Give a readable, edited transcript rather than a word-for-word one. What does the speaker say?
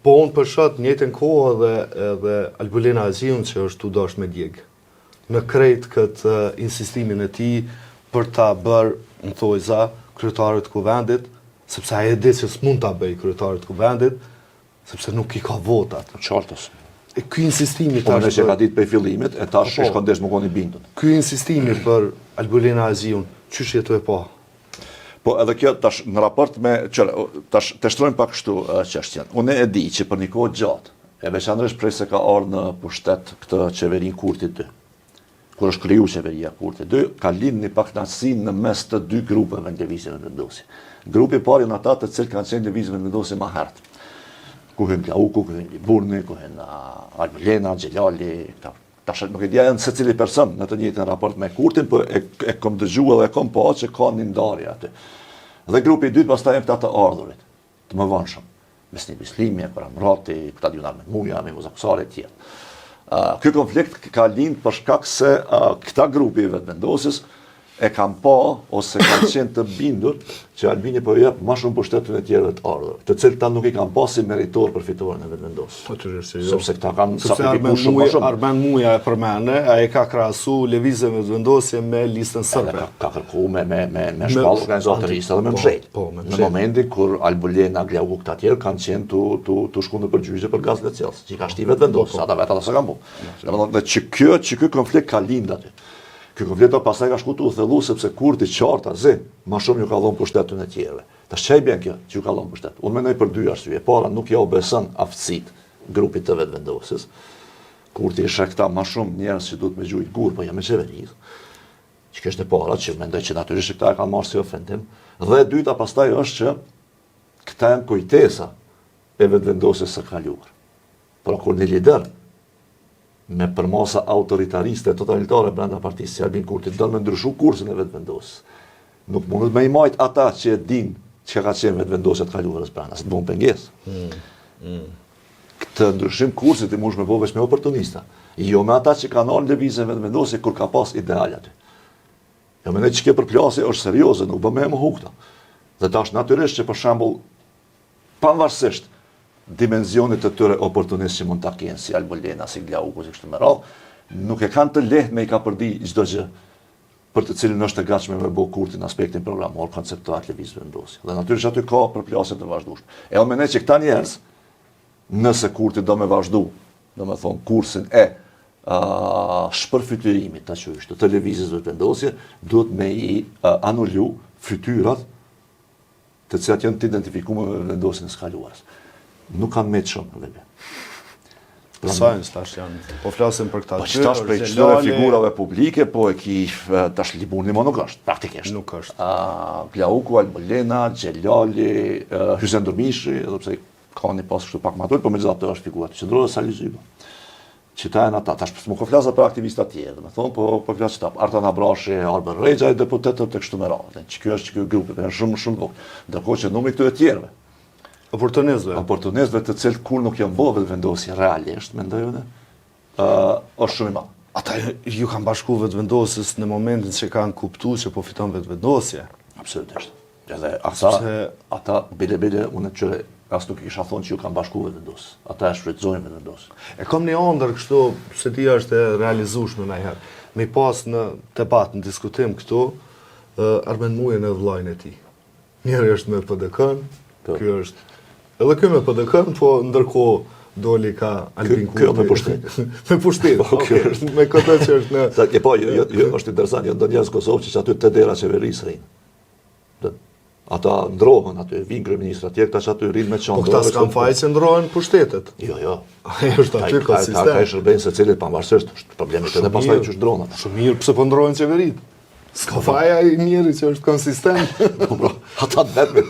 Po unë përshat njëjtën kohë edhe Albulena Aziun që është u dash me djegë. Në krejt këtë insistimin e tij për ta bërë, në thojza, kryetarët të kuvendit, sepse ai e di se s'mund ta bëj kryetarët të kuvendit, sepse nuk i ka votat. Qartës. E ky insistimi Po nëse ka ditë për fillimet, e tash e shkon desh më koni bindur. Ky insistimi për Albulena Aziun, çysh jetoj po? Po edhe kjo tash në raport me tash të shtrojmë pak kështu çështjen. Unë e di që për një kohë gjatë, e veçanërisht prej se ka ardhur në pushtet këtë qeverinë Kurti 2. Kur është kriju qeveria Kurti 2, ka lindë një pakënaqësi në mes të dy grupeve në lëvizjen vendosje. Grupi i parë janë ata të cilët kanë qenë lëvizjen vendosje më herët. Ku hyn Glauku, ku hyn Liburni, ku hyn Albulena, Xhelali, tash nuk e di janë secili person në të njëjtin raport me Kurtin, por e kam dëgjuar dhe e kam pa që ka një ndarje aty. Dhe grupi i dytë pastaj janë këta të ardhurit, të mëvonshëm. Mesni Bislimi, Kuramrati, këta Diunar Muja, me Muzaksari e tjerë. Ky konflikt ka lind për shkak se këta grupi vetëvendosjes e kanë pa ose kanë qenë të bindur që Albini po jep më shumë pushtetin e tjerëve të ardhur, të cilët ta nuk i kanë pasur meritor për fitoren e vetëvendosjes. Natyrisht jo. Sepse këta kanë sakrifikuar shumë më shumë. Arben Muja e përmende, ai ka krahasu lëvizjen e vetëvendosjes me listën serbe. Ka kërkuar me shpallë organizatërisë edhe me mshël. Në momentin kur Albulena, Glauku këta tjerë kanë qenë tu shkuar për gjyqje për gazet e cellës, që ka shtyë vetëvendosjes, ata vetë ata s'e kanë bërë. Domethënë që ky konflikt ka lind aty. Ky konflikt pastaj ka shkuar u thellu sepse Kurti qarta zi, më shumë ju ka dhënë pushtetin e tjerëve. Tash çai bën kjo, që ju ka dhënë pushtet. Unë mendoj për dy arsye. Para nuk ja u beson aftësitë grupit të vetëvendosjes. Kurti i shakta më shumë njerëz që duhet me gjujt gur, po jam me qeverisë. Që kjo është e para që mendoj që natyrisht këta e kanë marrë si ofendim. Dhe e dyta pastaj është që këta janë kujtesa e vetëvendosjes së kaluar. Por kur një lider me përmasa autoritariste totalitare brenda partisë si Albin Kurti do me ndryshu kursin e vetëvendosjes. Nuk mundet me i majt ata që e din që ka qenë vetëvendosja të kaluarës brenda, se të bën pengesë. Këtë ndryshim kursit i mush me bëvë veç me oportunista. Jo me ata që kanë ardhur lëvizjen vetëvendosje kur ka pas ideal aty. Jo mendoj që kjo përplasje është serioze, nuk bën me hukta. Dhe tash natyrisht që për shembull pavarësisht dimenzionit të tyre oportunist që mund ta kenë si Albulena, si Glauku, si kështu me radhë, nuk e kanë të lehtë me i ka përdi çdo gjë për të cilin është e gatshme me bë Kurti në aspektin programor, konceptual lëvizje vendosje. Dhe natyrisht aty ka përplasje të vazhdueshme. E unë mendoj që këta njerëz, nëse Kurti do me vazhdu, do me thonë kursin e shpërfytyrimit të lëvizjes vendosje, duhet me i anulu fytyrat të cilat janë të identifikuar me vendosjen e kaluarës. Nuk kanë me të shumë në vebe. Sajnës tash janë, po flasim për këta. Po që tash prej qëtëre figurave publike, po e ki tash Liburni më nuk është, praktikisht. Nuk është. Glauku, Albulena, Xhelali, Hysen Durmishi, edhe pse ka një pas kështu pak matur, po me gjithatë është figura të qëndrore Sali Zyba. Qita e në ta, tash më ko flasat për aktivistat tjerë, me thonë, po flasat qëta, Artan Abrashi, Arben Rexha, e deputetër të kështu me radhë, që kjo është që kjo grupe, shumë vogël, ndërkohë që numri këtyre tjerëve. Oportunistëve të cilët kur nuk janë bërë vetëvendosje realisht, mendoj unë, është shumë i madh. Ata ju kanë bashku vetëvendosjes në momentin që kanë kuptuar që po fiton vetëvendosje. Absolutisht. Edhe ata bile unë që as nuk isha thonë që ju kanë bashku vetëvendosje. Ata e shfrytëzojnë vetëvendosje. E kam një ëndër kështu, se ti është e realizueshme ndonjëherë. Me pas në debat, në diskutim këtu, Arben Mujën e vllajën e tij. Njëri është me PDK-n, ky është edhe ky me PDK-n, po ndërkohë doli ka Albin Kurti. Kjo me pushtet. Me pushtet. Me këtë që është në... Po, është interesant, janë do njerëz Kosovë që aty të dera qeverisë rrinë. Ata ndrohen aty, vinë kryeministra tjerë, tash aty rrinë me çondra. Po këta s'kan faj që ndrohen pushtetet. Jo. Ai është aty konsistent. Ka shërbejnë se cilit pavarësisht është problemet edhe pastaj që është ndrohen ata. Shumë mirë, pse po ndrohen qeveritë? S'ka faj ai njeri që është konsistent. Ata vetëm.